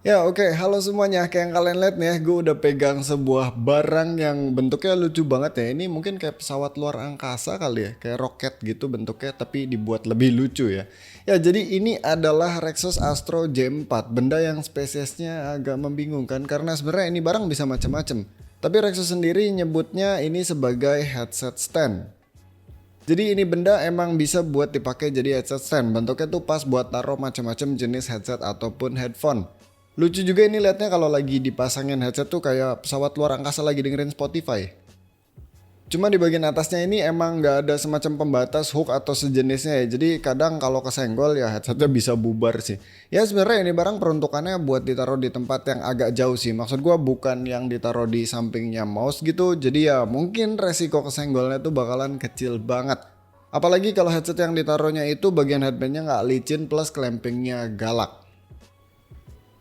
Ya oke, halo semuanya. Kayak yang kalian lihat nih ya, gue udah pegang sebuah barang yang bentuknya lucu banget ya. Ini mungkin kayak pesawat luar angkasa kali ya, kayak roket gitu bentuknya tapi dibuat lebih lucu ya. Ya jadi ini adalah Rexus Astro J4, benda yang spesiesnya agak membingungkan karena sebenarnya ini barang bisa macam-macam. Tapi Rexus sendiri nyebutnya ini sebagai headset stand. Jadi ini benda emang bisa buat dipakai jadi headset stand. Bentuknya tuh pas buat taruh macam-macam jenis headset ataupun headphone. Lucu juga ini liatnya kalau lagi dipasangin headset tuh kayak pesawat luar angkasa lagi dengerin Spotify. Cuma di bagian atasnya ini emang nggak ada semacam pembatas hook atau sejenisnya ya. Jadi kadang kalau kesenggol ya headsetnya bisa bubar sih. Ya sebenarnya ini barang peruntukannya buat ditaruh di tempat yang agak jauh sih. Maksud gua bukan yang ditaruh di sampingnya mouse gitu. Jadi ya mungkin resiko kesenggolnya tuh bakalan kecil banget. Apalagi kalau headset yang ditaruhnya itu bagian headbandnya nggak licin plus klempingnya galak.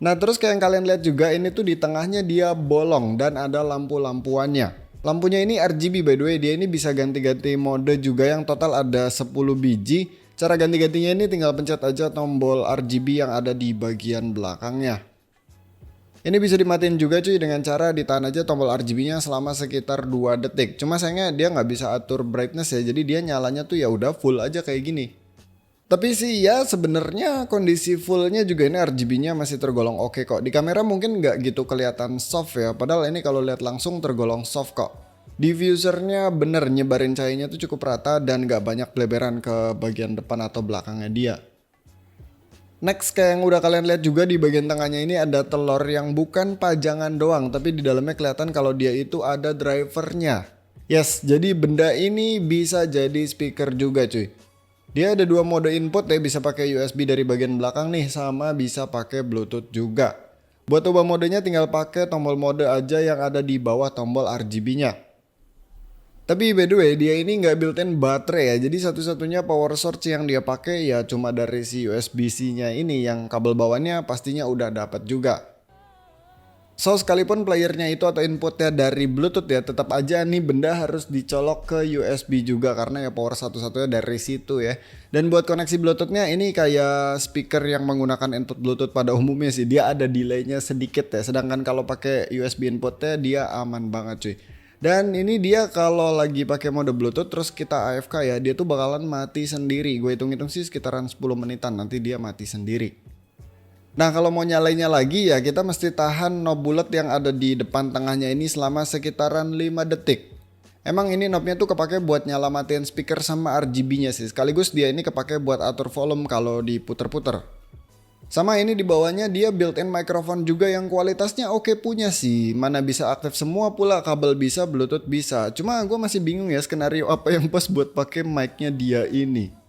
Nah terus kayak yang kalian lihat juga ini tuh di tengahnya dia bolong dan ada lampu-lampuannya. Lampunya ini RGB by the way, dia ini bisa ganti-ganti mode juga yang total ada 10 biji. Cara ganti-gantinya ini tinggal pencet aja tombol RGB yang ada di bagian belakangnya. Ini bisa dimatiin juga cuy dengan cara ditahan aja tombol RGB-nya selama sekitar 2 detik. Cuma sayangnya dia nggak bisa atur brightness ya, jadi dia nyalanya tuh ya udah full aja kayak gini. Tapi sih ya sebenarnya kondisi fullnya juga ini RGB-nya masih tergolong oke kok. Di kamera mungkin nggak gitu kelihatan soft ya, padahal ini kalau lihat langsung tergolong soft kok. Diffusernya bener nyebarin cahayanya tuh cukup rata dan nggak banyak beleberan ke bagian depan atau belakangnya dia. Next kayak yang udah kalian lihat juga di bagian tengahnya ini ada telur yang bukan pajangan doang, tapi di dalamnya kelihatan kalau dia itu ada drivernya. Yes, jadi benda ini bisa jadi speaker juga cuy. Dia ada dua mode input ya, bisa pakai USB dari bagian belakang nih sama bisa pakai Bluetooth juga. Buat ubah modenya tinggal pakai tombol mode aja yang ada di bawah tombol RGB-nya. Tapi by the way dia ini nggak built-in baterai ya, jadi satu-satunya power source yang dia pakai ya cuma dari si USB-C-nya ini yang kabel bawahnya pastinya udah dapat juga. So sekalipun playernya itu atau inputnya dari Bluetooth ya, tetap aja nih benda harus dicolok ke USB juga karena ya power satu-satunya dari situ ya. Dan buat koneksi Bluetoothnya ini kayak speaker yang menggunakan input Bluetooth pada umumnya sih, dia ada delaynya sedikit ya. Sedangkan kalau pakai USB inputnya dia aman banget cuy. Dan ini dia kalau lagi pakai mode Bluetooth terus kita AFK ya, dia tuh bakalan mati sendiri. Gue hitung-hitung sih sekitaran 10 menitan nanti dia mati sendiri. Nah kalau mau nyalainnya lagi ya kita mesti tahan knob bulat yang ada di depan tengahnya ini selama sekitaran 5 detik. Emang ini knobnya tuh kepake buat nyala matiin speaker sama RGB-nya sih. Sekaligus dia ini kepake buat atur volume kalau diputer-puter. Sama ini di bawahnya dia built-in microphone juga yang kualitasnya oke punya sih. Mana bisa aktif semua pula, kabel bisa, Bluetooth bisa. Cuma gue masih bingung ya skenario apa yang pas buat pakai mic-nya dia ini.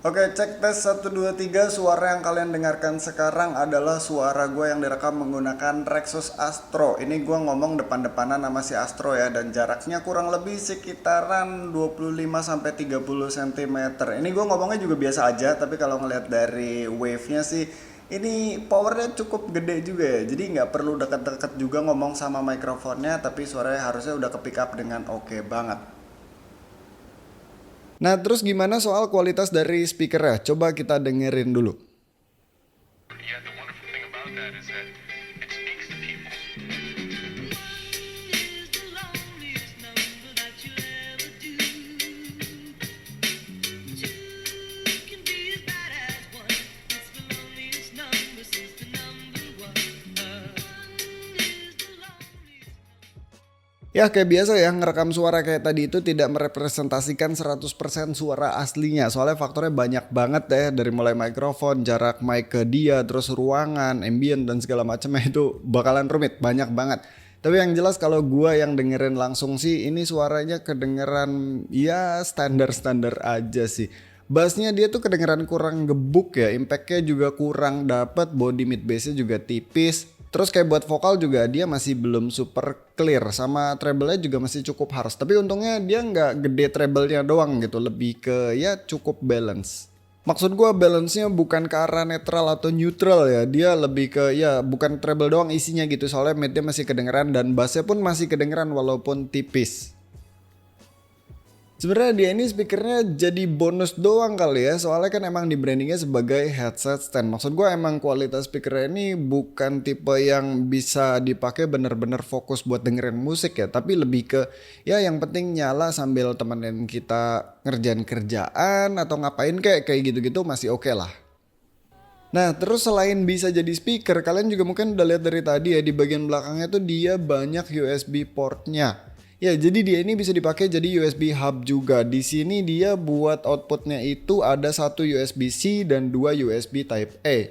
Oke, cek tes 1 2 3. Suara yang kalian dengarkan sekarang adalah suara gue yang direkam menggunakan Rexus Astro. Ini gue ngomong depan-depanan sama si Astro ya, dan jaraknya kurang lebih sekitaran 25 sampai 30 cm. Ini gue ngomongnya juga biasa aja, tapi kalau ngeliat dari wave-nya sih ini powernya cukup gede juga ya. Jadi nggak perlu deket-deket juga ngomong sama mikrofonnya, tapi suaranya harusnya udah ke pick up dengan oke banget. Nah terus gimana soal kualitas dari speakernya? Coba kita dengerin dulu. Yeah, the wonderful thing about that is that it speaks to people. Ya kayak biasa ya, ngerekam suara kayak tadi itu tidak merepresentasikan 100% suara aslinya. Soalnya faktornya banyak banget ya, dari mulai mikrofon, jarak mic ke dia, terus ruangan, ambient dan segala macamnya itu bakalan rumit, banyak banget. Tapi yang jelas kalau gua yang dengerin langsung sih ini suaranya kedengeran ya standar-standar aja sih. Bassnya dia tuh kedengeran kurang gebuk ya, impactnya juga kurang dapet, body mid bassnya juga tipis. Terus kayak buat vokal juga dia masih belum super clear, sama treble-nya juga masih cukup harsh. Tapi untungnya dia nggak gede treble-nya doang gitu, lebih ke ya cukup balance. Maksud gue balance-nya bukan ke arah netral atau neutral ya, dia lebih ke ya bukan treble doang isinya gitu, soalnya mid-nya masih kedengeran dan bass-nya pun masih kedengeran walaupun tipis. Sebenarnya dia ini speakernya jadi bonus doang kali ya, soalnya kan emang di brandingnya sebagai headset stand. Maksud gue emang kualitas speakernya ini bukan tipe yang bisa dipakai bener-bener fokus buat dengerin musik ya, tapi lebih ke ya yang penting nyala sambil temenin kita ngerjain kerjaan atau ngapain kayak gitu-gitu masih oke lah. Nah, terus selain bisa jadi speaker, kalian juga mungkin udah lihat dari tadi ya di bagian belakangnya tuh dia banyak USB portnya. Ya, jadi dia ini bisa dipakai jadi USB hub juga. Di sini dia buat outputnya itu ada satu USB-C dan dua USB Type A.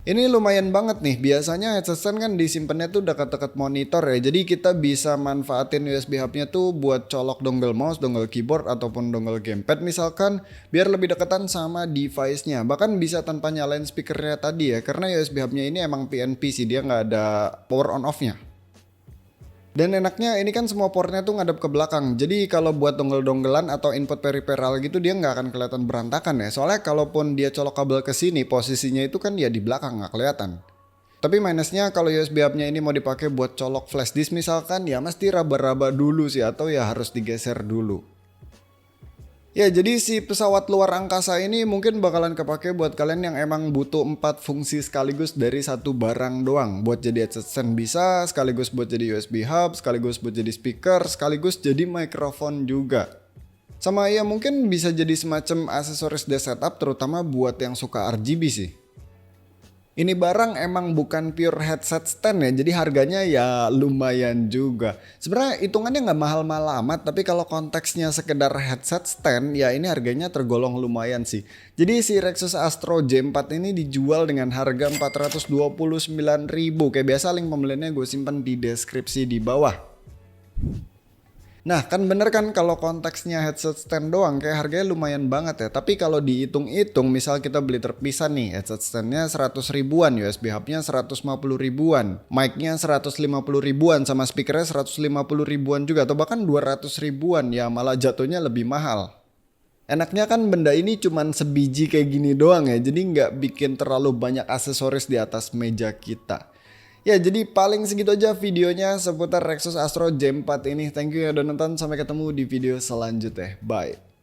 Ini lumayan banget nih, biasanya headset stand kan disimpannya tuh dekat-dekat monitor ya. Jadi kita bisa manfaatin USB hubnya tuh buat colok dongle mouse, dongle keyboard, ataupun dongle gamepad misalkan. Biar lebih dekatan sama device-nya. Bahkan bisa tanpa nyalain speakernya tadi ya. Karena USB hubnya ini emang PNP sih, dia nggak ada power on off-nya. Dan enaknya ini kan semua portnya tuh ngadep ke belakang. Jadi kalau buat dongle-donggelan atau input peripheral gitu dia nggak akan kelihatan berantakan ya. Soalnya kalaupun dia colok kabel ke sini posisinya itu kan dia di belakang nggak kelihatan. Tapi minusnya kalau USB hub-nya ini mau dipakai buat colok flash disk misalkan ya mesti raba-raba dulu sih atau ya harus digeser dulu. Ya jadi si pesawat luar angkasa ini mungkin bakalan kepake buat kalian yang emang butuh 4 fungsi sekaligus dari satu barang doang. Buat jadi headset stand bisa, sekaligus buat jadi USB hub, sekaligus buat jadi speaker, sekaligus jadi mikrofon juga. Sama ya mungkin bisa jadi semacam aksesoris desk setup terutama buat yang suka RGB sih. Ini barang emang bukan pure headset stand ya, jadi harganya ya lumayan juga. Sebenarnya hitungannya nggak mahal-mahal amat, tapi kalau konteksnya sekedar headset stand, ya ini harganya tergolong lumayan sih. Jadi si Rexus Astro J4 ini dijual dengan harga 429.000. Kayak biasa link pembeliannya gue simpan di deskripsi di bawah. Nah kan bener kan kalau konteksnya headset stand doang kayak harganya lumayan banget ya. Tapi kalau dihitung-hitung misal kita beli terpisah nih headset standnya 100 ribuan, USB hubnya 150 ribuan, mic-nya 150 ribuan sama speakernya 150 ribuan juga atau bahkan 200 ribuan ya malah jatuhnya lebih mahal. Enaknya kan benda ini cuman sebiji kayak gini doang ya jadi nggak bikin terlalu banyak aksesoris di atas meja kita. Ya jadi paling segitu aja videonya seputar Rexus Astro J4 ini. Thank you ya udah nonton, sampai ketemu di video selanjutnya. Bye.